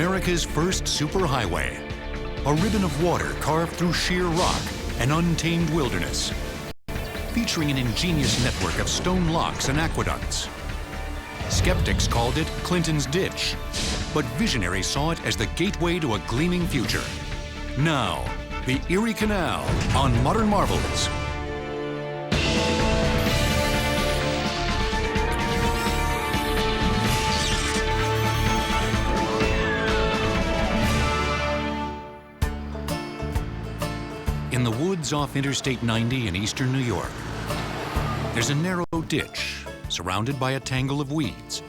America's first superhighway, a ribbon of water carved through sheer rock and untamed wilderness, featuring an ingenious network of stone locks and aqueducts. Skeptics called it Clinton's Ditch, but visionaries saw it as the gateway to a gleaming future. Now, the Erie Canal on Modern Marvels. In the woods off Interstate 90 in eastern New York, there's a narrow ditch surrounded by a tangle of weeds.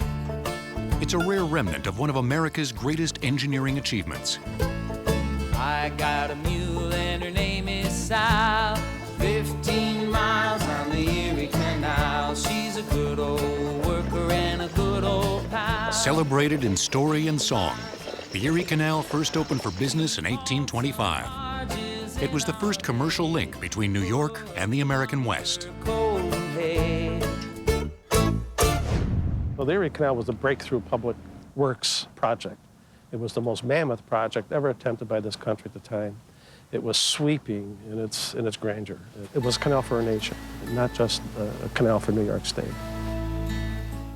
It's a rare remnant of one of America's greatest engineering achievements. I got a mule and her name is Sal. 15 miles on the Erie Canal. She's a good old worker and a good old pal. Celebrated in story and song, the Erie Canal first opened for business in 1825. It was the first commercial link between New York and the American West. Well, the Erie Canal was a breakthrough public works project. It was the most mammoth project ever attempted by this country at the time. It was sweeping in its grandeur. It was a canal for a nation, not just a canal for New York State.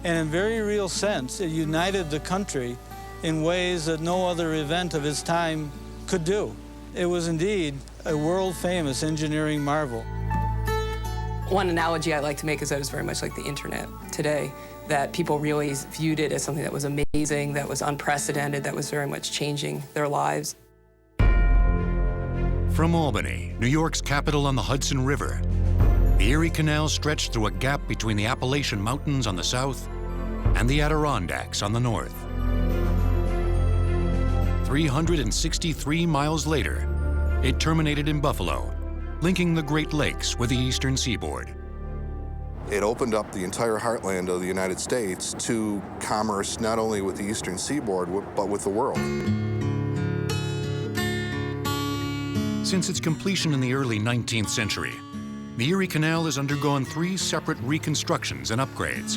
And in very real sense, it united the country in ways that no other event of its time could do. It was indeed a world-famous engineering marvel. One analogy I like to make is that it's very much like the internet today, that people really viewed it as something that was amazing, that was unprecedented, that was very much changing their lives. From Albany, New York's capital on the Hudson River, the Erie Canal stretched through a gap between the Appalachian Mountains on the south and the Adirondacks on the north. 363 miles later, it terminated in Buffalo, linking the Great Lakes with the eastern seaboard. It opened up the entire heartland of the United States to commerce not only with the eastern seaboard, but with the world. Since its completion in the early 19th century, the Erie Canal has undergone 3 separate reconstructions and upgrades.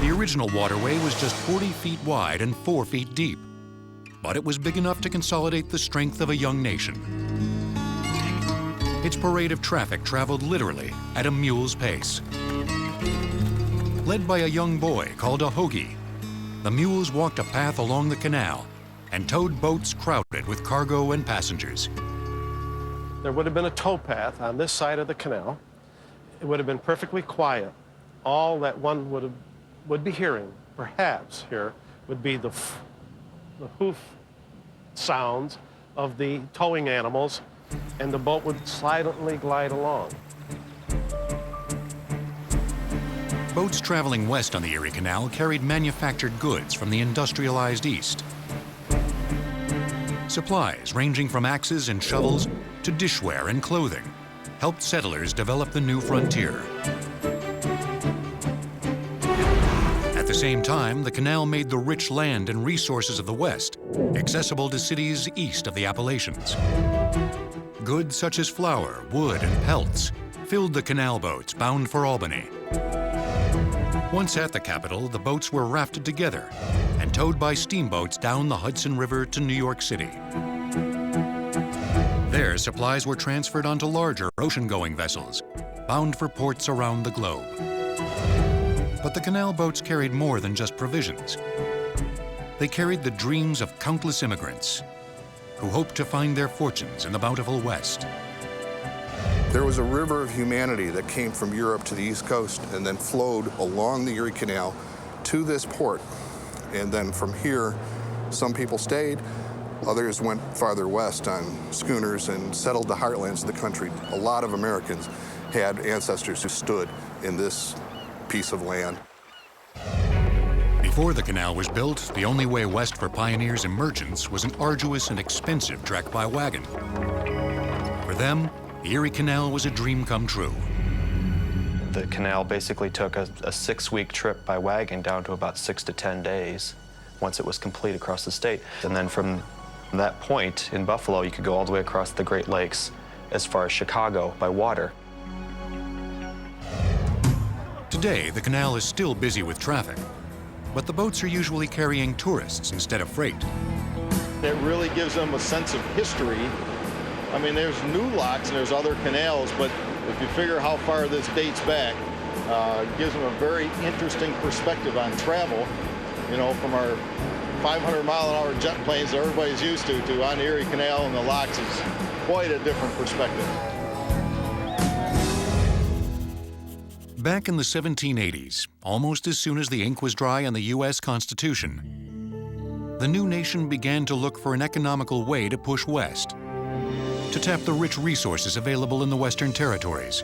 The original waterway was just 40 feet wide and 4 feet deep, but it was big enough to consolidate the strength of a young nation. Its parade of traffic traveled literally at a mule's pace. Led by a young boy called a hoagie, the mules walked a path along the canal and towed boats crowded with cargo and passengers. There would have been a tow path on this side of the canal. It would have been perfectly quiet. All that one would be hearing, perhaps here, would be the hoof sounds of the towing animals, and the boat would silently glide along. Boats traveling west on the Erie Canal carried manufactured goods from the industrialized east. Supplies ranging from axes and shovels to dishware and clothing helped settlers develop the new frontier. At the same time, the canal made the rich land and resources of the West accessible to cities east of the Appalachians. Goods such as flour, wood, and pelts filled the canal boats bound for Albany. Once at the capital, the boats were rafted together and towed by steamboats down the Hudson River to New York City. There, supplies were transferred onto larger ocean-going vessels, bound for ports around the globe. But the canal boats carried more than just provisions. They carried the dreams of countless immigrants who hoped to find their fortunes in the bountiful West. There was a river of humanity that came from Europe to the East Coast and then flowed along the Erie Canal to this port. And then from here, some people stayed, others went farther west on schooners and settled the heartlands of the country. A lot of Americans had ancestors who stood in this piece of land. Before the canal was built, the only way west for pioneers and merchants was an arduous and expensive trek by wagon. For them, the Erie Canal was a dream come true. The canal basically took a 6-week trip by wagon down to about 6 to 10 days once it was complete across the state. And then from that point in Buffalo, you could go all the way across the Great Lakes as far as Chicago by water. Today, the canal is still busy with traffic, but the boats are usually carrying tourists instead of freight. It really gives them a sense of history. I mean, there's new locks and there's other canals, but if you figure how far this dates back, it gives them a very interesting perspective on travel. You know, from our 500-mile-an-hour jet planes that everybody's used to on the Erie Canal and the locks is quite a different perspective. Back in the 1780s, almost as soon as the ink was dry on the U.S. Constitution, the new nation began to look for an economical way to push west, to tap the rich resources available in the Western territories.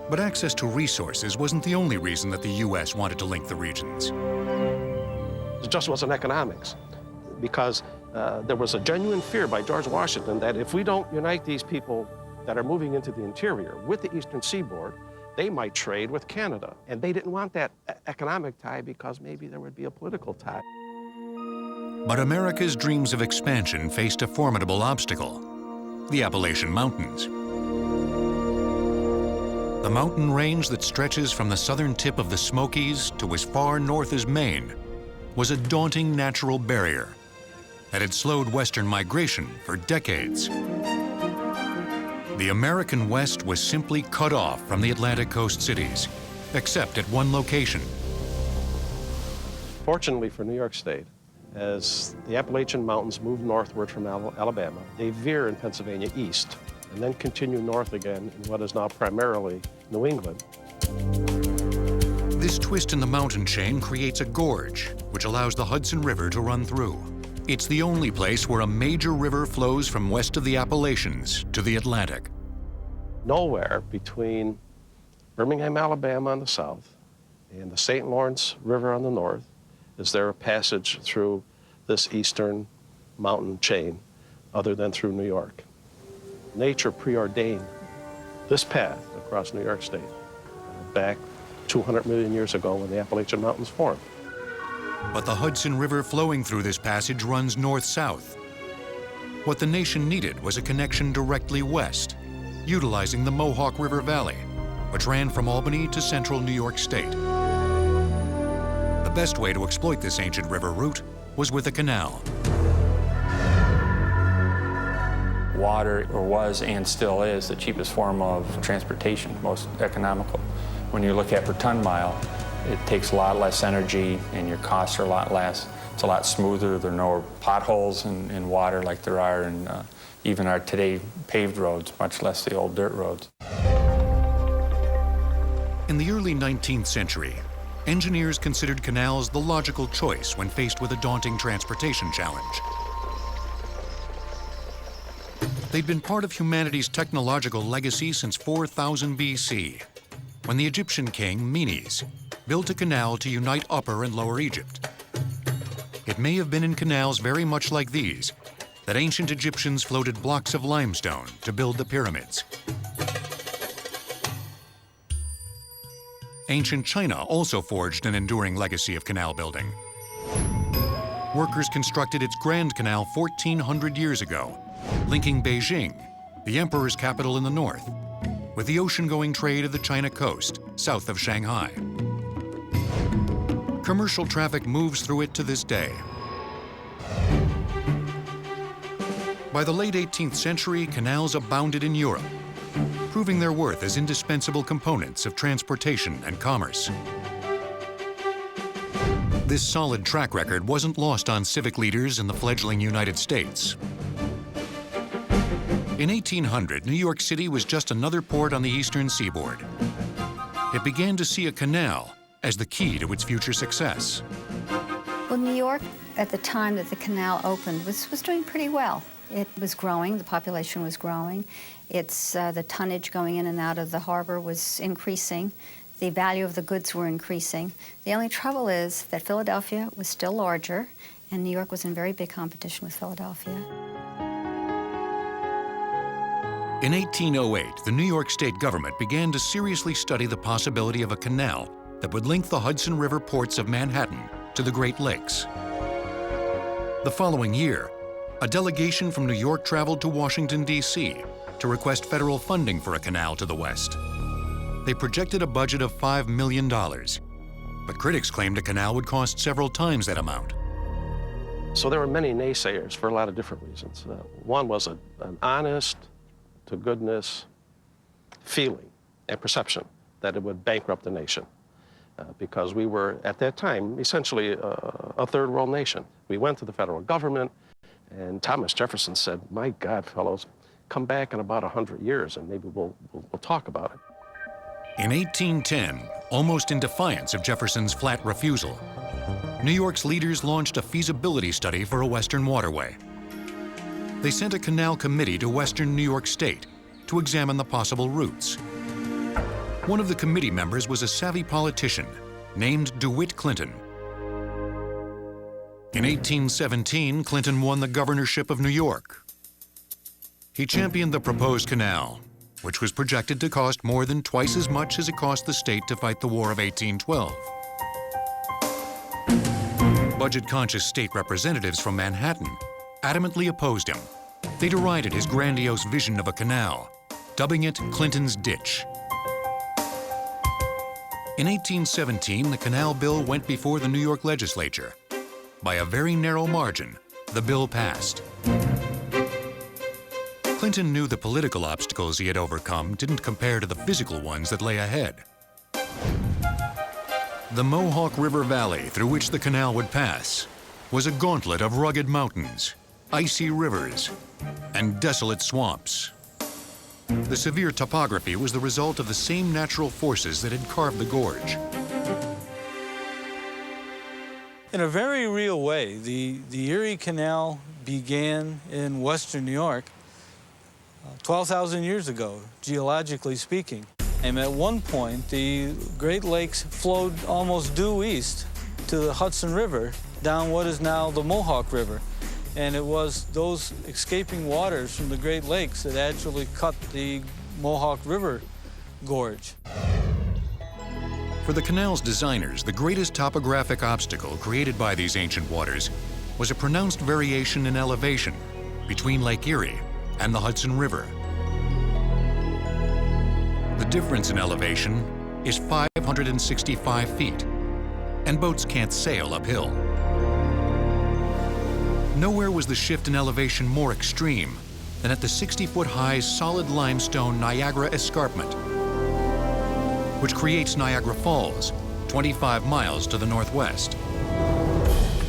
But access to resources wasn't the only reason that the U.S. wanted to link the regions. It just wasn't economics, because there was a genuine fear by George Washington that if we don't unite these people that are moving into the interior with the eastern seaboard, they might trade with Canada. And they didn't want that economic tie because maybe there would be a political tie. But America's dreams of expansion faced a formidable obstacle: the Appalachian Mountains. The mountain range that stretches from the southern tip of the Smokies to as far north as Maine was a daunting natural barrier that had slowed Western migration for decades. The American West was simply cut off from the Atlantic coast cities, except at one location. Fortunately for New York State, as the Appalachian Mountains move northward from Alabama, they veer in Pennsylvania east and then continue north again in what is now primarily New England. This twist in the mountain chain creates a gorge, which allows the Hudson River to run through. It's the only place where a major river flows from west of the Appalachians to the Atlantic. Nowhere between Birmingham, Alabama on the south and the St. Lawrence River on the north is there a passage through this eastern mountain chain other than through New York. Nature preordained this path across New York State back 200 million years ago when the Appalachian Mountains formed. But the Hudson River flowing through this passage runs north-south. What the nation needed was a connection directly west, utilizing the Mohawk River Valley, which ran from Albany to central New York State. The best way to exploit this ancient river route was with a canal. Water was and still is the cheapest form of transportation, most economical. When you look at per ton mile, it takes a lot less energy and your costs are a lot less. It's a lot smoother. There are no potholes in water like there are in even our today paved roads, much less the old dirt roads. In the early 19th century, engineers considered canals the logical choice when faced with a daunting transportation challenge. They'd been part of humanity's technological legacy since 4000 BC, when the Egyptian king, Menes, built a canal to unite Upper and Lower Egypt. It may have been in canals very much like these that ancient Egyptians floated blocks of limestone to build the pyramids. Ancient China also forged an enduring legacy of canal building. Workers constructed its Grand Canal 1,400 years ago, linking Beijing, the emperor's capital in the north, with the ocean-going trade of the China coast, south of Shanghai. Commercial traffic moves through it to this day. By the late 18th century, canals abounded in Europe, proving their worth as indispensable components of transportation and commerce. This solid track record wasn't lost on civic leaders in the fledgling United States. In 1800, New York City was just another port on the eastern seaboard. It began to see a canal as the key to its future success. Well, New York, at the time that the canal opened, was doing pretty well. It was growing, the population was growing. The tonnage going in and out of the harbor was increasing. The value of the goods were increasing. The only trouble is that Philadelphia was still larger, and New York was in very big competition with Philadelphia. In 1808, the New York State government began to seriously study the possibility of a canal that would link the Hudson River ports of Manhattan to the Great Lakes. The following year, a delegation from New York traveled to Washington, D.C. to request federal funding for a canal to the west. They projected a budget of $5 million. but critics claimed a canal would cost several times that amount. So there were many naysayers for a lot of different reasons. One was an honest to goodness feeling and perception that it would bankrupt the nation because we were, at that time, essentially a third world nation. We went to the federal government, and Thomas Jefferson said, "My God, fellows, come back in about 100 years and maybe we'll talk about it." In 1810, almost in defiance of Jefferson's flat refusal, New York's leaders launched a feasibility study for a western waterway. They sent a canal committee to western New York State to examine the possible routes. One of the committee members was a savvy politician named DeWitt Clinton. In 1817, Clinton won the governorship of New York. He championed the proposed canal, which was projected to cost more than twice as much as it cost the state to fight the War of 1812. Budget-conscious state representatives from Manhattan adamantly opposed him. They derided his grandiose vision of a canal, dubbing it Clinton's Ditch. In 1817, the canal bill went before the New York legislature. By a very narrow margin, the bill passed. Clinton knew the political obstacles he had overcome didn't compare to the physical ones that lay ahead. The Mohawk River Valley, through which the canal would pass, was a gauntlet of rugged mountains, icy rivers, and desolate swamps. The severe topography was the result of the same natural forces that had carved the gorge. In a very real way, the Erie Canal began in western New York 12,000 years ago, geologically speaking. And at one point, the Great Lakes flowed almost due east to the Hudson River down what is now the Mohawk River. And it was those escaping waters from the Great Lakes that actually cut the Mohawk River gorge. For the canal's designers, the greatest topographic obstacle created by these ancient waters was a pronounced variation in elevation between Lake Erie and the Hudson River. The difference in elevation is 565 feet, and boats can't sail uphill. Nowhere was the shift in elevation more extreme than at the 60-foot-high solid limestone Niagara Escarpment, which creates Niagara Falls, 25 miles to the northwest.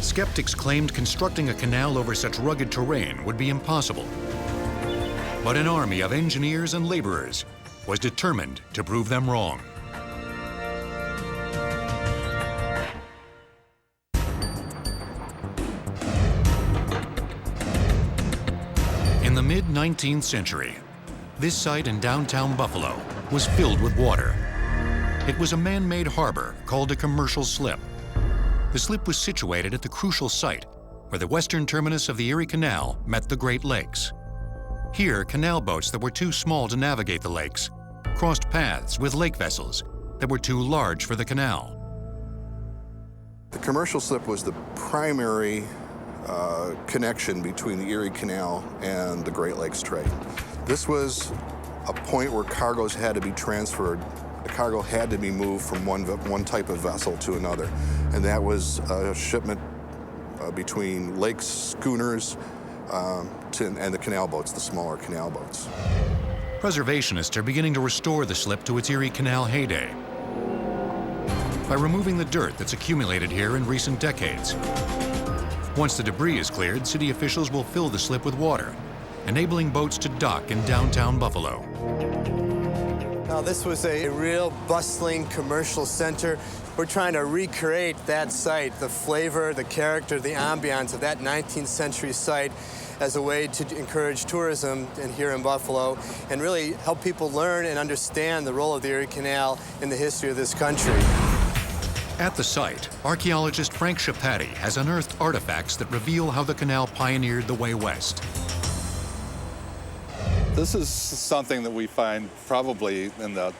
Skeptics claimed constructing a canal over such rugged terrain would be impossible. But an army of engineers and laborers was determined to prove them wrong. In the mid-19th century, this site in downtown Buffalo was filled with water. It was a man-made harbor called a commercial slip. The slip was situated at the crucial site where the western terminus of the Erie Canal met the Great Lakes. Here, canal boats that were too small to navigate the lakes crossed paths with lake vessels that were too large for the canal. The commercial slip was the primary connection between the Erie Canal and the Great Lakes trade. This was a point where cargoes had to be transferred. The cargo had to be moved from one type of vessel to another, and that was a shipment between lake schooners and the canal boats, the smaller canal boats. Preservationists are beginning to restore the slip to its Erie Canal heyday by removing the dirt that's accumulated here in recent decades. Once the debris is cleared, city officials will fill the slip with water, enabling boats to dock in downtown Buffalo. Now, this was a real bustling commercial center. We're trying to recreate that site, the flavor, the character, the ambiance of that 19th century site as a way to encourage tourism here in Buffalo and really help people learn and understand the role of the Erie Canal in the history of this country. At the site, archaeologist Frank Chapatti has unearthed artifacts that reveal how the canal pioneered the way west. This is something that we find probably in the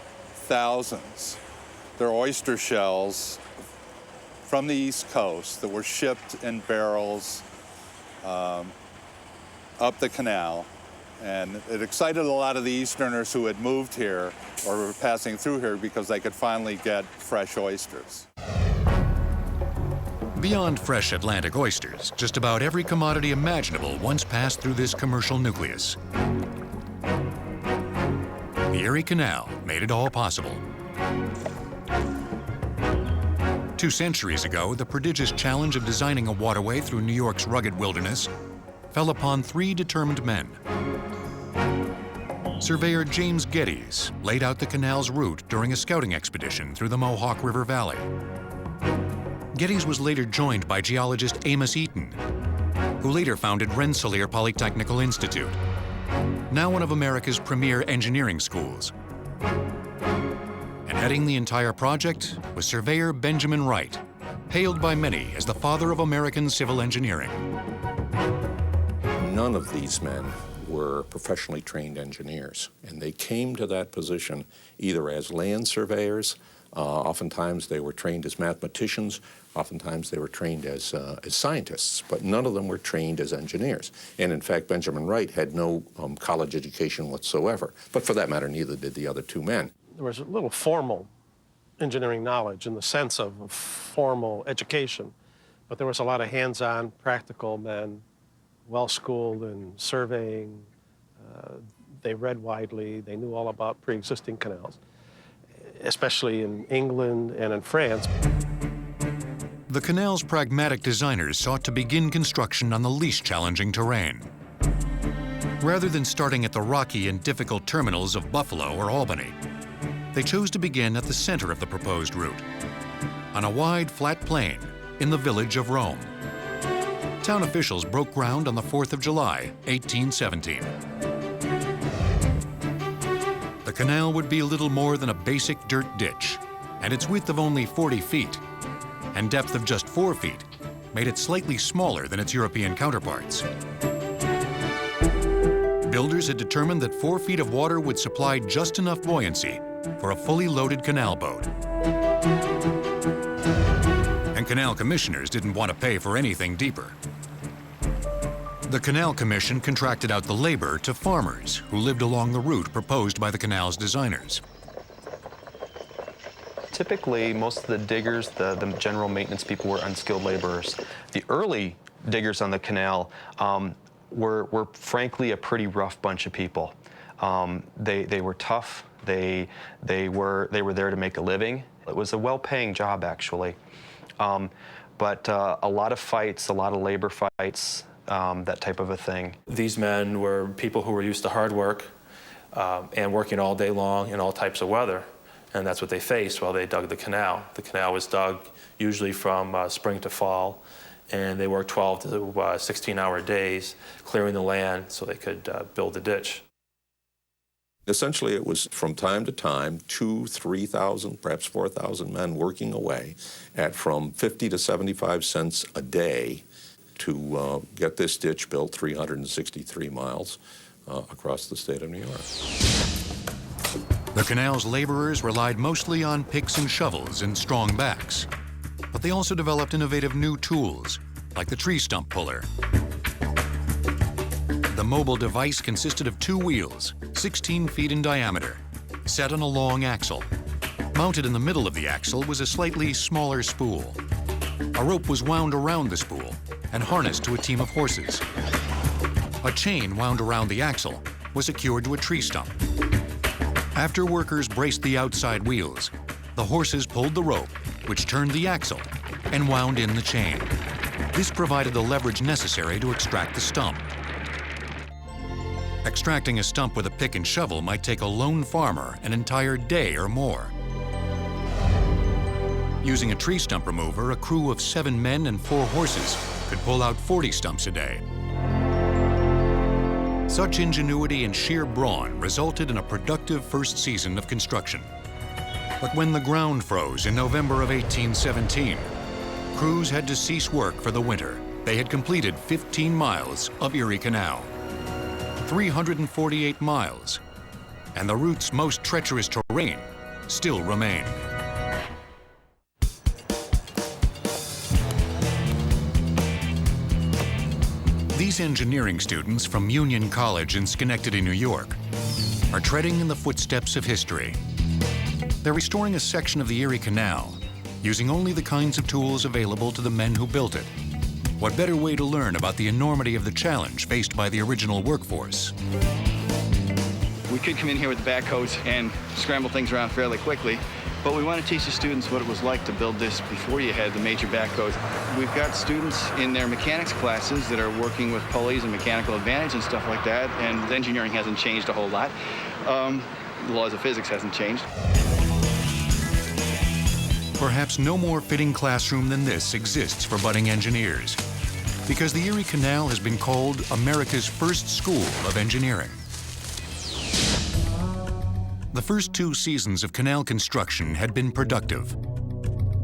thousands. They're oyster shells from the East Coast that were shipped in barrels up the canal. And it excited a lot of the Easterners who had moved here or were passing through here because they could finally get fresh oysters. Beyond fresh Atlantic oysters, just about every commodity imaginable once passed through this commercial nucleus. The Erie Canal made it all possible. 2 centuries ago, the prodigious challenge of designing a waterway through New York's rugged wilderness fell upon 3 determined men. Surveyor James Geddes laid out the canal's route during a scouting expedition through the Mohawk River Valley. Geddes was later joined by geologist Amos Eaton, who later founded Rensselaer Polytechnical Institute, now one of America's premier engineering schools. And heading the entire project was surveyor Benjamin Wright, hailed by many as the father of American civil engineering. None of these men were professionally trained engineers, and they came to that position either as land surveyors, oftentimes they were trained as mathematicians, oftentimes they were trained as scientists, but none of them were trained as engineers. And in fact, Benjamin Wright had no college education whatsoever, but for that matter, neither did the other 2 men. There was a little formal engineering knowledge in the sense of formal education, but there was a lot of hands-on, practical men, well-schooled in surveying. They read widely. They knew all about pre-existing canals, especially in England and in France. The canal's pragmatic designers sought to begin construction on the least challenging terrain. Rather than starting at the rocky and difficult terminals of Buffalo or Albany, they chose to begin at the center of the proposed route, on a wide, flat plain in the village of Rome. Town officials broke ground on the 4th of July, 1817. The canal would be little more than a basic dirt ditch, and its width of only 40 feet and depth of just 4 feet made it slightly smaller than its European counterparts. Builders had determined that 4 feet of water would supply just enough buoyancy for a fully loaded canal boat. And canal commissioners didn't want to pay for anything deeper. The Canal Commission contracted out the labor to farmers who lived along the route proposed by the canal's designers. Typically, most of the diggers, the general maintenance people, were unskilled laborers. The early diggers on the canal were frankly a pretty rough bunch of people. They were tough. They were there to make a living. It was a well-paying job, actually. But a lot of fights, a lot of labor fights, that type of a thing. These men were people who were used to hard work and working all day long in all types of weather, and that's what they faced while they dug the canal. The canal was dug usually from spring to fall, and they worked 12 to 16-hour days clearing the land so they could build the ditch. Essentially, it was from time to time 2,000, 3,000, perhaps 4,000 men working away at from 50 to 75 cents a day to get this ditch built 363 miles across the state of New York. The canal's laborers relied mostly on picks and shovels and strong backs, but they also developed innovative new tools, like the tree stump puller. The mobile device consisted of 2 wheels, 16 feet in diameter, set on a long axle. Mounted in the middle of the axle was a slightly smaller spool. A rope was wound around the spool and harnessed to a team of horses. A chain wound around the axle was secured to a tree stump. After workers braced the outside wheels, the horses pulled the rope, which turned the axle and wound in the chain. This provided the leverage necessary to extract the stump. Extracting a stump with a pick and shovel might take a lone farmer an entire day or more. Using a tree stump remover, a crew of 7 men and 4 horses could pull out 40 stumps a day. Such ingenuity and sheer brawn resulted in a productive first season of construction. But when the ground froze in November of 1817, crews had to cease work for the winter. They had completed 15 miles of Erie Canal, 348 miles, and the route's most treacherous terrain still remained. These engineering students from Union College in Schenectady, New York, are treading in the footsteps of history. They're restoring a section of the Erie Canal using only the kinds of tools available to the men who built it. What better way to learn about the enormity of the challenge faced by the original workforce? We could come in here with the backhoes and scramble things around fairly quickly, but we want to teach the students what it was like to build this before you had the major backhoes. We've got students in their mechanics classes that are working with pulleys and mechanical advantage and stuff like that, and engineering hasn't changed a whole lot. The laws of physics hasn't changed. Perhaps no more fitting classroom than this exists for budding engineers, because the Erie Canal has been called America's first school of engineering. The first 2 seasons of canal construction had been productive.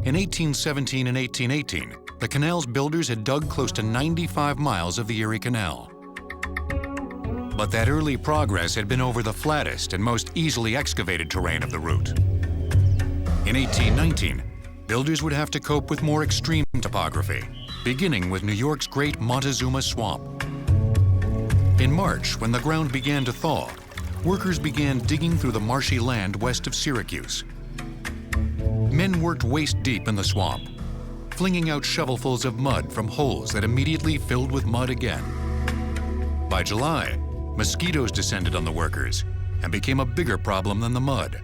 In 1817 and 1818, the canal's builders had dug close to 95 miles of the Erie Canal. But that early progress had been over the flattest and most easily excavated terrain of the route. In 1819, builders would have to cope with more extreme topography, beginning with New York's Great Montezuma Swamp. In March, when the ground began to thaw, workers began digging through the marshy land west of Syracuse. Men worked waist-deep in the swamp, flinging out shovelfuls of mud from holes that immediately filled with mud again. By July, mosquitoes descended on the workers and became a bigger problem than the mud.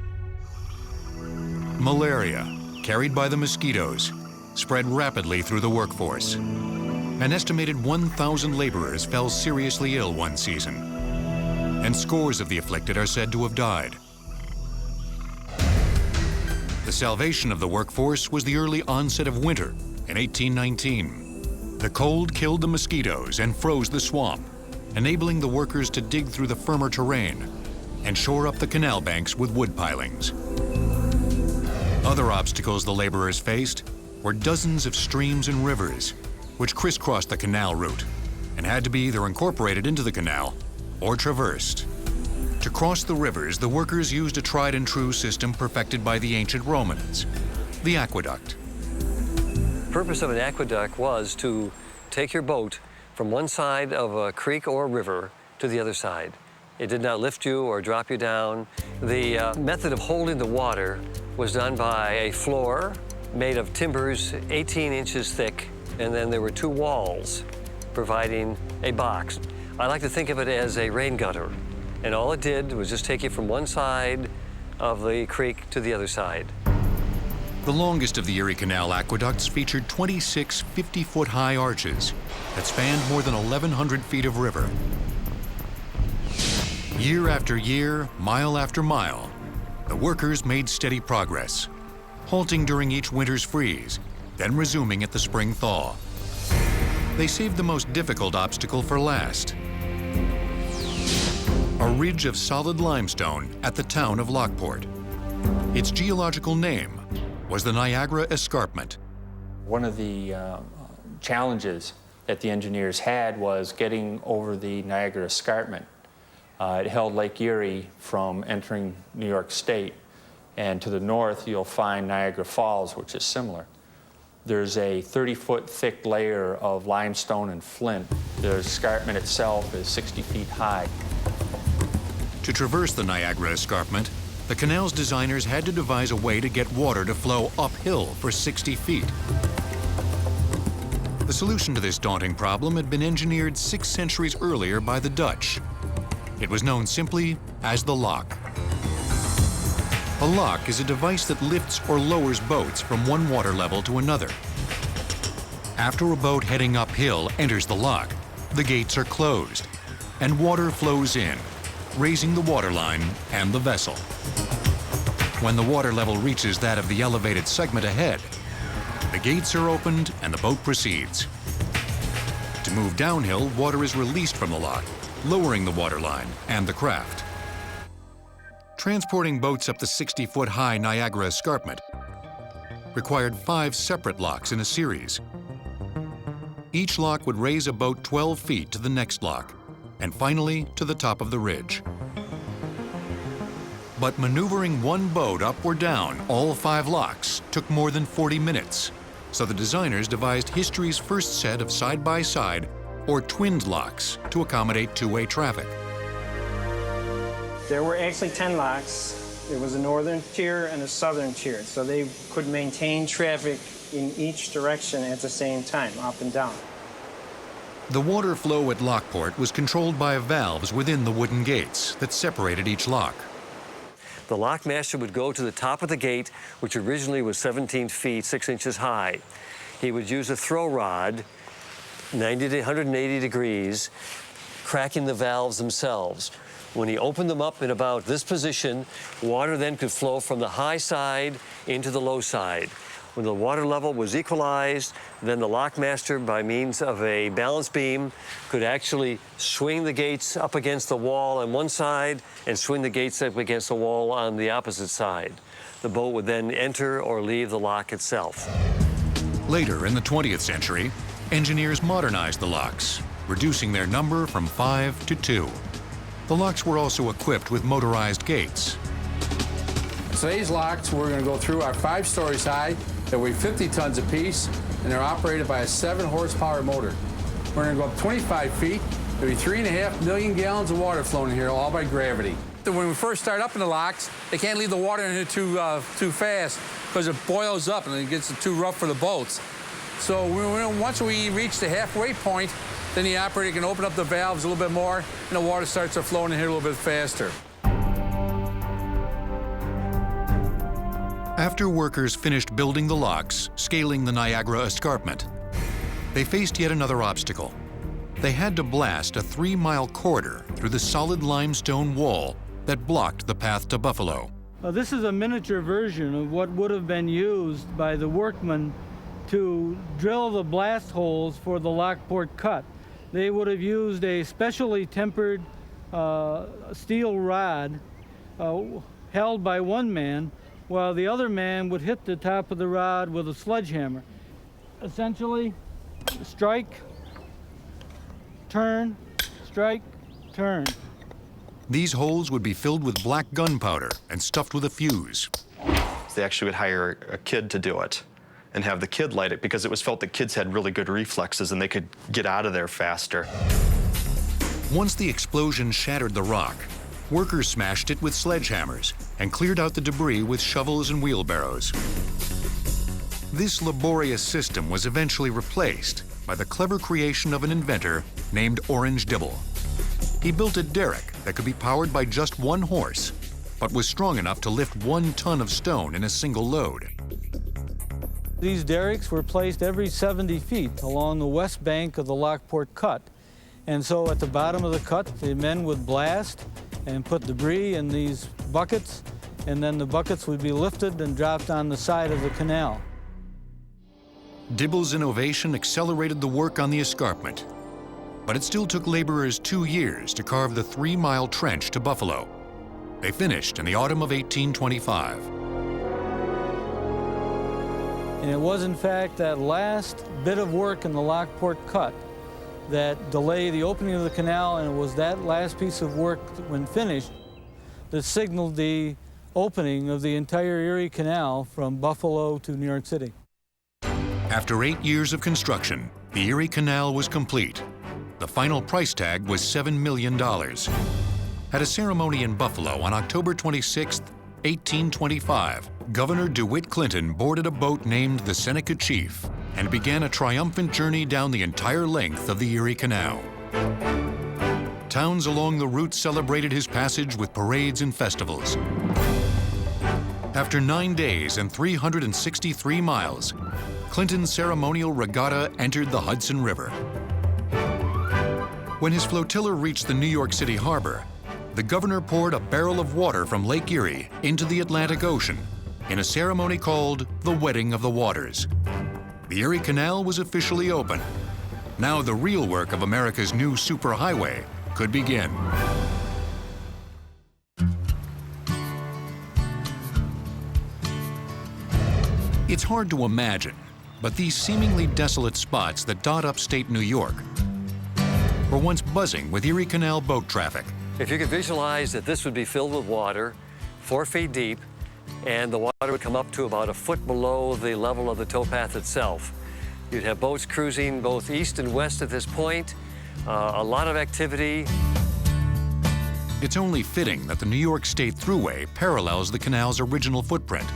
Malaria, carried by the mosquitoes, spread rapidly through the workforce. An estimated 1,000 laborers fell seriously ill one season, and scores of the afflicted are said to have died. The salvation of the workforce was the early onset of winter in 1819. The cold killed the mosquitoes and froze the swamp, enabling the workers to dig through the firmer terrain and shore up the canal banks with wood pilings. Other obstacles the laborers faced were dozens of streams and rivers, which crisscrossed the canal route and had to be either incorporated into the canal or traversed. To cross the rivers, the workers used a tried-and-true system perfected by the ancient Romans, the aqueduct. The purpose of an aqueduct was to take your boat from one side of a creek or a river to the other side. It did not lift you or drop you down. The method of holding the water was done by a floor made of timbers 18 inches thick, and then there were 2 walls providing a box. I like to think of it as a rain gutter, and all it did was just take you from one side of the creek to the other side. The longest of the Erie Canal aqueducts featured 26 50-foot-high arches that spanned more than 1,100 feet of river. Year after year, mile after mile, the workers made steady progress, halting during each winter's freeze, then resuming at the spring thaw. They saved the most difficult obstacle for last: a ridge of solid limestone at the town of Lockport. Its geological name was the Niagara Escarpment. One of the challenges that the engineers had was getting over the Niagara Escarpment. It held Lake Erie from entering New York State, and to the north you'll find Niagara Falls, which is similar. There's a 30-foot thick layer of limestone and flint. The escarpment itself is 60 feet high. To traverse the Niagara Escarpment, the canal's designers had to devise a way to get water to flow uphill for 60 feet. The solution to this daunting problem had been engineered 6 centuries earlier by the Dutch. It was known simply as the lock. A lock is a device that lifts or lowers boats from one water level to another. After a boat heading uphill enters the lock, the gates are closed and water flows in, raising the waterline and the vessel. When the water level reaches that of the elevated segment ahead, the gates are opened and the boat proceeds. To move downhill, water is released from the lock, lowering the waterline and the craft. Transporting boats up the 60-foot-high Niagara Escarpment required 5 separate locks in a series. Each lock would raise a boat 12 feet to the next lock, and finally to the top of the ridge. But maneuvering one boat up or down all 5 locks took more than 40 minutes, so the designers devised history's first set of side-by-side or twinned locks to accommodate two-way traffic. There were actually 10 locks. There was a northern tier and a southern tier, so they could maintain traffic in each direction at the same time, up and down. The water flow at Lockport was controlled by valves within the wooden gates that separated each lock. The lockmaster would go to the top of the gate, which originally was 17 feet, 6 inches high. He would use a throw rod, 90 to 180 degrees, cracking the valves themselves. When he opened them up in about this position, water then could flow from the high side into the low side. When the water level was equalized, then the lockmaster, by means of a balance beam, could actually swing the gates up against the wall on one side and swing the gates up against the wall on the opposite side. The boat would then enter or leave the lock itself. Later in the 20th century, engineers modernized the locks, reducing their number from 5 to 2. The locks were also equipped with motorized gates. Today's locks, we're going to go through, are 5 stories high. They weigh 50 tons apiece, and they're operated by a 7-horsepower motor. We're going to go up 25 feet. There'll be 3.5 million gallons of water flowing in here, all by gravity. When we first start up in the locks, they can't leave the water in here too fast because it boils up and it gets too rough for the boats. So once we reach the halfway point, then the operator can open up the valves a little bit more, and the water starts to flow in here a little bit faster. After workers finished building the locks, scaling the Niagara Escarpment, they faced yet another obstacle. They had to blast a 3-mile corridor through the solid limestone wall that blocked the path to Buffalo. This is a miniature version of what would have been used by the workmen to drill the blast holes for the Lockport cut. They would have used a specially tempered steel rod held by one man, while the other man would hit the top of the rod with a sledgehammer. Essentially, strike, turn, strike, turn. These holes would be filled with black gunpowder and stuffed with a fuse. They actually would hire a kid to do it and have the kid light it because it was felt that kids had really good reflexes and they could get out of there faster. Once the explosion shattered the rock, workers smashed it with sledgehammers and cleared out the debris with shovels and wheelbarrows. This laborious system was eventually replaced by the clever creation of an inventor named Orange Dibble. He built a derrick that could be powered by just 1 horse, but was strong enough to lift 1 ton of stone in a single load. These derricks were placed every 70 feet along the west bank of the Lockport cut. And so at the bottom of the cut, the men would blast and put debris in these buckets, and then the buckets would be lifted and dropped on the side of the canal. Dibble's innovation accelerated the work on the escarpment, but it still took laborers 2 years to carve the 3-mile trench to Buffalo. They finished in the autumn of 1825. And it was, in fact, that last bit of work in the Lockport cut that delayed the opening of the canal, and it was that last piece of work, when finished, that signaled the opening of the entire Erie Canal from Buffalo to New York City. After 8 years of construction, the Erie Canal was complete. The final price tag was $7 million. At a ceremony in Buffalo on October 26, 1825, Governor DeWitt Clinton boarded a boat named the Seneca Chief and began a triumphant journey down the entire length of the Erie Canal. Towns along the route celebrated his passage with parades and festivals. After 9 days and 363 miles, Clinton's ceremonial regatta entered the Hudson River. When his flotilla reached the New York City harbor, the governor poured a barrel of water from Lake Erie into the Atlantic Ocean in a ceremony called the Wedding of the Waters. The Erie Canal was officially open. Now the real work of America's new superhighway could begin. It's hard to imagine, but these seemingly desolate spots that dot upstate New York were once buzzing with Erie Canal boat traffic. If you could visualize that this would be filled with water, 4 feet deep, and the water would come up to about a foot below the level of the towpath itself. You'd have boats cruising both east and west at this point, a lot of activity. It's only fitting that the New York State Thruway parallels the canal's original footprint.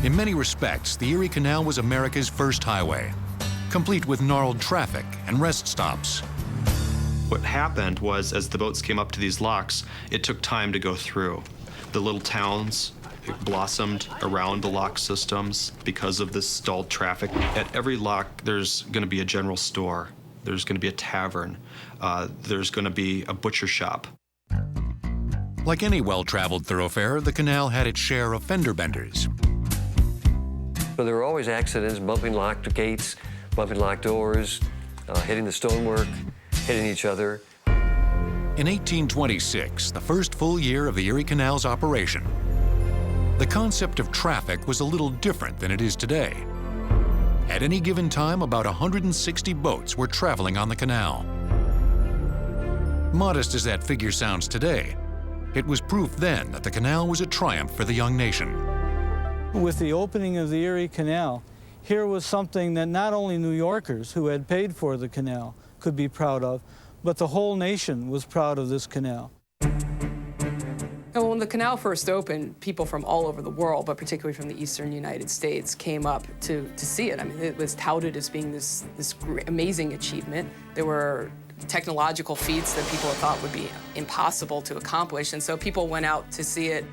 In many respects, the Erie Canal was America's first highway, complete with gnarled traffic and rest stops. What happened was, as the boats came up to these locks, it took time to go through. The little towns blossomed around the lock systems because of this stalled traffic. At every lock, there's going to be a general store. There's going to be a tavern. There's going to be a butcher shop. Like any well-traveled thoroughfare, the canal had its share of fender benders. So there were always accidents, bumping locked gates, bumping locked doors, hitting the stonework, hitting each other. In 1826, the first full year of the Erie Canal's operation, the concept of traffic was a little different than it is today. At any given time, about 160 boats were traveling on the canal. Modest as that figure sounds today, it was proof then that the canal was a triumph for the young nation. With the opening of the Erie Canal, here was something that not only New Yorkers who had paid for the canal could be proud of, but the whole nation was proud of this canal. And when the canal first opened, people from all over the world, but particularly from the eastern United States, came up to see it. I mean, it was touted as being this amazing achievement. There were technological feats that people thought would be impossible to accomplish, and so people went out to see it.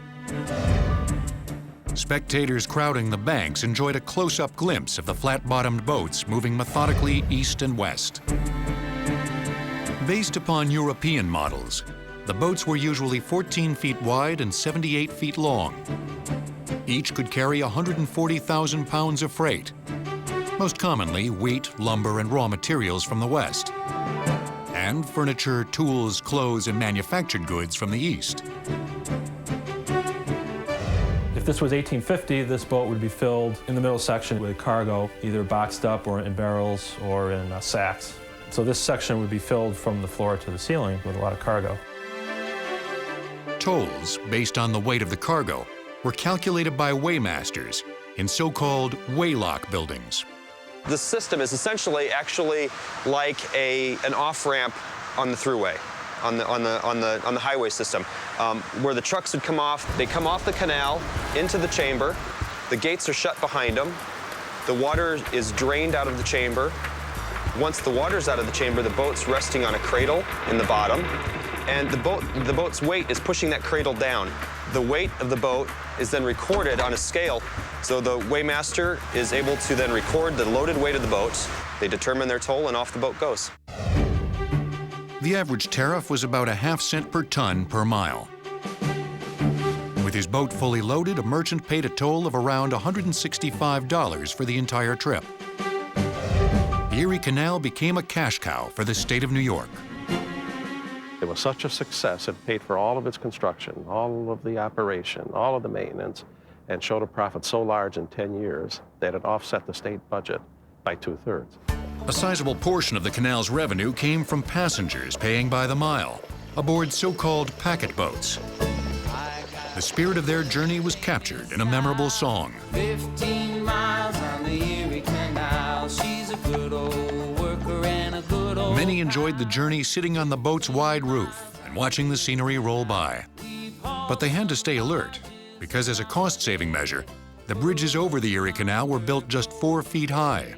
Spectators crowding the banks enjoyed a close-up glimpse of the flat-bottomed boats moving methodically east and west. Based upon European models, the boats were usually 14 feet wide and 78 feet long. Each could carry 140,000 pounds of freight, most commonly wheat, lumber, and raw materials from the west, and furniture, tools, clothes, and manufactured goods from the east. If this was 1850, this boat would be filled in the middle section with cargo, either boxed up or in barrels or in sacks. So this section would be filled from the floor to the ceiling with a lot of cargo. Tolls, based on the weight of the cargo, were calculated by weightmasters in so-called waylock buildings. The system is essentially actually like an off-ramp on the thruway, on the highway system, where the trucks would come off. They come off the canal into the chamber. The gates are shut behind them. The water is drained out of the chamber. Once the water's out of the chamber, the boat's resting on a cradle in the bottom, and the boat's weight is pushing that cradle down. The weight of the boat is then recorded on a scale, so the weighmaster is able to then record the loaded weight of the boat. They determine their toll, and off the boat goes. The average tariff was about a ½ cent per ton per mile. With his boat fully loaded, a merchant paid a toll of around $165 for the entire trip. The Erie Canal became a cash cow for the state of New York. It was such a success, it paid for all of its construction, all of the operation, all of the maintenance, and showed a profit so large in 10 years that it offset the state budget by 2/3. A sizable portion of the canal's revenue came from passengers paying by the mile, aboard so-called packet boats. The spirit of their journey was captured in a memorable song. 15 miles on the Erie Canal. She's a good old worker and a good old... Many enjoyed the journey sitting on the boat's wide roof and watching the scenery roll by. But they had to stay alert, because as a cost-saving measure, the bridges over the Erie Canal were built just 4 feet high.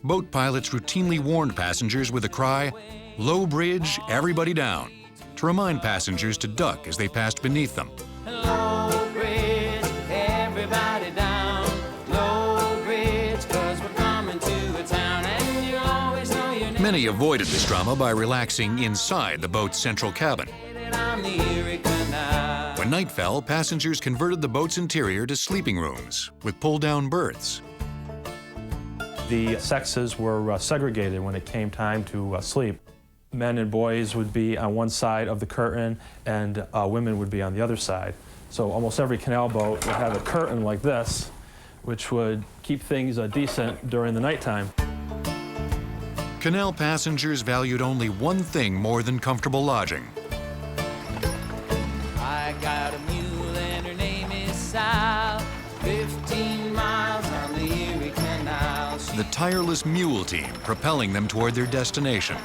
Boat pilots routinely warned passengers with the cry, "Low bridge, everybody down," to remind passengers to duck as they passed beneath them. Low bridge, everybody down. Low bridge, 'cause we're coming to a town, and you always know your name. Many avoided this drama by relaxing inside the boat's central cabin. On the Erie Canal. When night fell, passengers converted the boat's interior to sleeping rooms with pull-down berths. The sexes were segregated when it came time to sleep. Men and boys would be on one side of the curtain, and women would be on the other side. So almost every canal boat would have a curtain like this, which would keep things decent during the nighttime. Canal passengers valued only one thing more than comfortable lodging: I got a mule and her name is Sal. 15 miles on the Erie Canal. the tireless mule team propelling them toward their destination.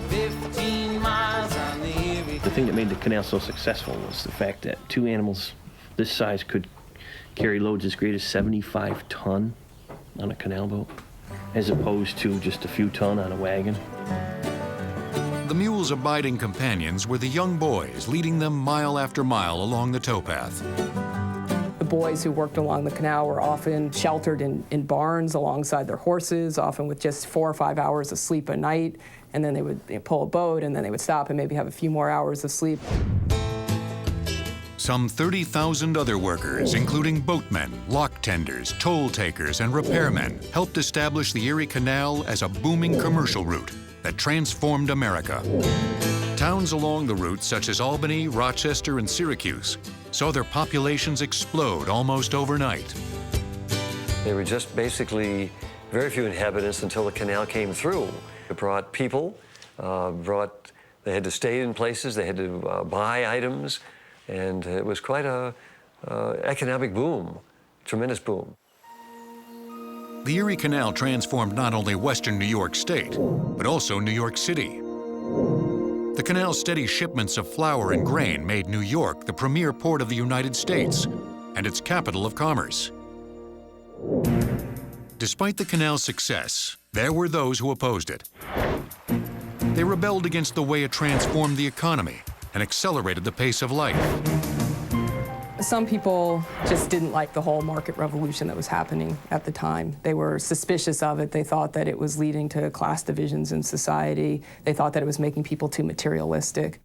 15 miles on the Erie The thing that made the canal so successful was the fact that two animals this size could carry loads as great as 75 ton on a canal boat, as opposed to just a few ton on a wagon. The mules' abiding companions were the young boys, leading them mile after mile along the towpath. The boys who worked along the canal were often sheltered in barns alongside their horses, often with just 4 or 5 hours of sleep a night, and then they would pull a boat, and then they would stop and maybe have a few more hours of sleep. Some 30,000 other workers, including boatmen, lock tenders, toll takers, and repairmen, helped establish the Erie Canal as a booming commercial route that transformed America. Towns along the route, such as Albany, Rochester, and Syracuse, saw their populations explode almost overnight. They were just basically very few inhabitants until the canal came through. It brought people, they had to stay in places, they had to buy items, and it was quite a economic boom, tremendous boom. The Erie Canal transformed not only western New York State, but also New York City. The canal's steady shipments of flour and grain made New York the premier port of the United States and its capital of commerce. Despite the canal's success, there were those who opposed it. They rebelled against the way it transformed the economy and accelerated the pace of life. Some people just didn't like the whole market revolution that was happening at the time. They were suspicious of it. They thought that it was leading to class divisions in society. They thought that it was making people too materialistic.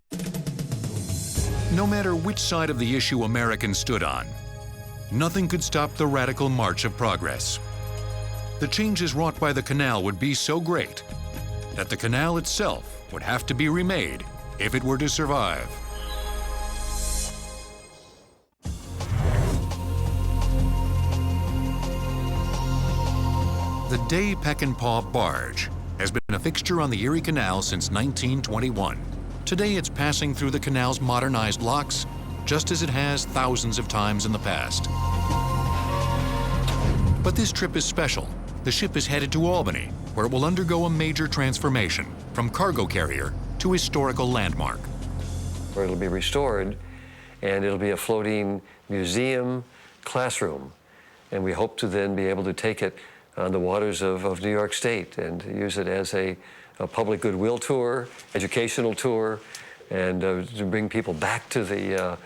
No matter which side of the issue Americans stood on, nothing could stop the radical march of progress. The changes wrought by the canal would be so great that the canal itself would have to be remade if it were to survive. The Day Peck-and-Paw barge has been a fixture on the Erie Canal since 1921. Today it's passing through the canal's modernized locks, just as it has thousands of times in the past. But this trip is special. The ship is headed to Albany, where it will undergo a major transformation from cargo carrier to historical landmark. Where it'll be restored, and it'll be a floating museum classroom. And we hope to then be able to take it on the waters of New York State and use it as a public goodwill tour, educational tour, and to bring people back to the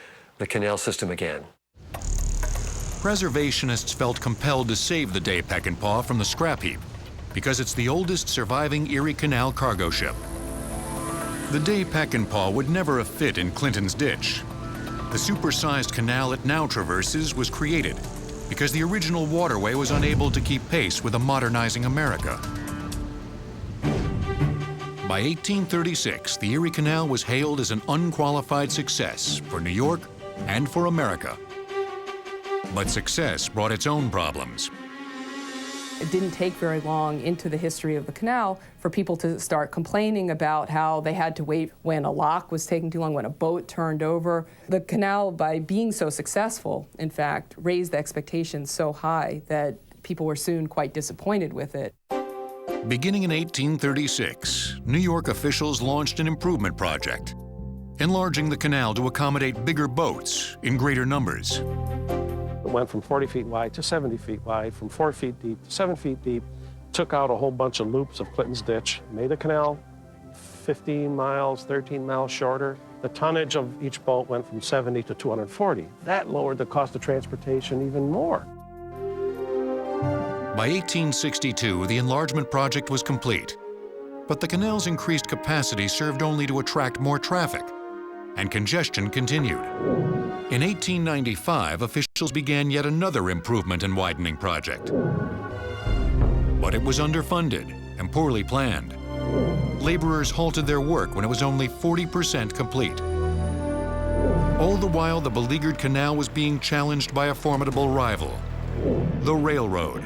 canal system again. Preservationists felt compelled to save the Day Peck-and-Paw from the scrap heap because it's the oldest surviving Erie Canal cargo ship. The Day Peck-and-Paw would never have fit in Clinton's ditch. The supersized canal it now traverses was created because the original waterway was unable to keep pace with a modernizing America. By 1836, the Erie Canal was hailed as an unqualified success for New York and for America. But success brought its own problems. It didn't take very long into the history of the canal for people to start complaining about how they had to wait when a lock was taking too long, when a boat turned over. The canal, by being so successful, in fact, raised the expectations so high that people were soon quite disappointed with it. Beginning in 1836, New York officials launched an improvement project, enlarging the canal to accommodate bigger boats in greater numbers. It went from 40 feet wide to 70 feet wide, from 4 feet deep to 7 feet deep, took out a whole bunch of loops of Clinton's Ditch, made the canal 15 miles, 13 miles shorter. The tonnage of each boat went from 70 to 240. That lowered the cost of transportation even more. By 1862, the enlargement project was complete, but the canal's increased capacity served only to attract more traffic, and congestion continued. In 1895, officials began yet another improvement and widening project. But it was underfunded and poorly planned. Laborers halted their work when it was only 40% complete. All the while, the beleaguered canal was being challenged by a formidable rival, the railroad.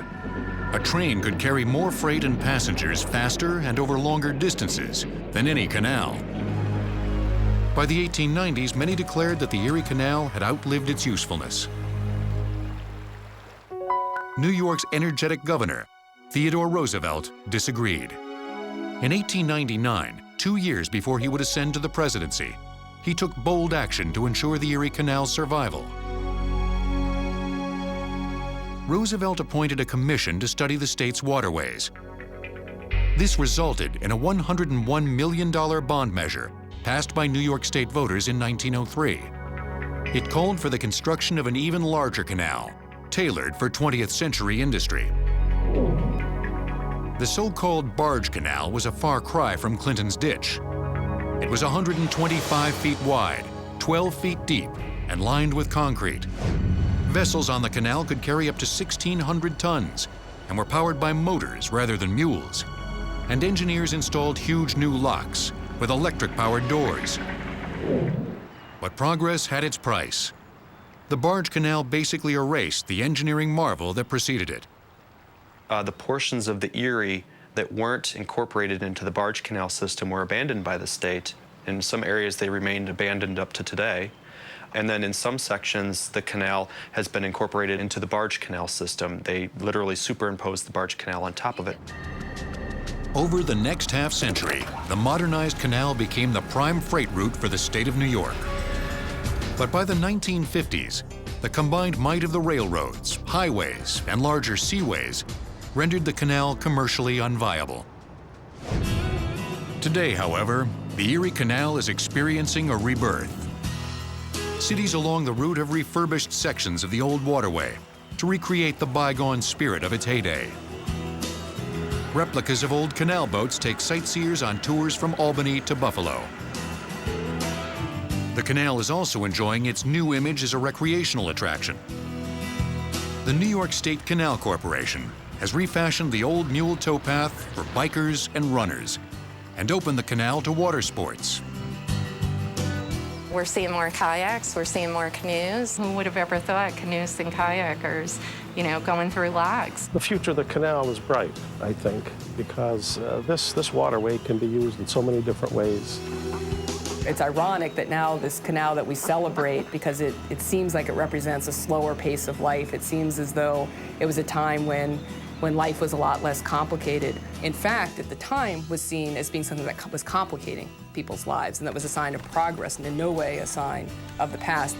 A train could carry more freight and passengers faster and over longer distances than any canal. By the 1890s, many declared that the Erie Canal had outlived its usefulness. New York's energetic governor, Theodore Roosevelt, disagreed. In 1899, 2 years before he would ascend to the presidency, he took bold action to ensure the Erie Canal's survival. Roosevelt appointed a commission to study the state's waterways. This resulted in a $101 million bond measure passed by New York State voters in 1903. It called for the construction of an even larger canal, tailored for 20th century industry. The so-called barge canal was a far cry from Clinton's ditch. It was 125 feet wide, 12 feet deep, and lined with concrete. Vessels on the canal could carry up to 1,600 tons and were powered by motors rather than mules. And engineers installed huge new locks with electric-powered doors. But progress had its price. The barge canal basically erased the engineering marvel that preceded it. The portions of the Erie that weren't incorporated into the barge canal system were abandoned by the state. In some areas, they remained abandoned up to today. And then in some sections, the canal has been incorporated into the barge canal system. They literally superimposed the barge canal on top of it. Over the next half-century, the modernized canal became the prime freight route for the state of New York. But by the 1950s, the combined might of the railroads, highways, and larger seaways rendered the canal commercially unviable. Today, however, the Erie Canal is experiencing a rebirth. Cities along the route have refurbished sections of the old waterway to recreate the bygone spirit of its heyday. Replicas of old canal boats take sightseers on tours from Albany to Buffalo. The canal is also enjoying its new image as a recreational attraction. The New York State Canal Corporation has refashioned the old mule towpath for bikers and runners and opened the canal to water sports. We're seeing more kayaks, we're seeing more canoes. Who would have ever thought canoes and kayakers, you know, going through logs? The future of the canal is bright, I think, because this waterway can be used in so many different ways. It's ironic that now this canal that we celebrate, because it seems like it represents a slower pace of life. It seems as though it was a time when life was a lot less complicated. In fact, at the time, was seen as being something that was complicating people's lives, and that was a sign of progress and in no way a sign of the past.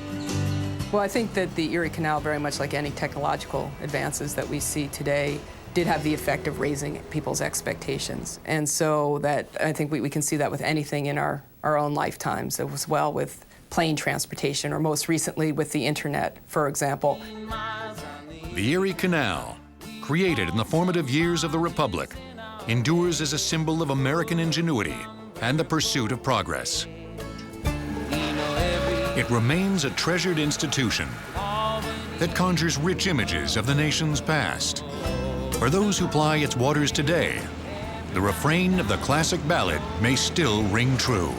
Well, I think that the Erie Canal, very much like any technological advances that we see today, did have the effect of raising people's expectations. And so that I think we can see that with anything in our own lifetimes, as well with plane transportation, or most recently with the internet, for example. The Erie Canal, created in the formative years of the Republic, endures as a symbol of American ingenuity and the pursuit of progress. It remains a treasured institution that conjures rich images of the nation's past. For those who ply its waters today, the refrain of the classic ballad may still ring true.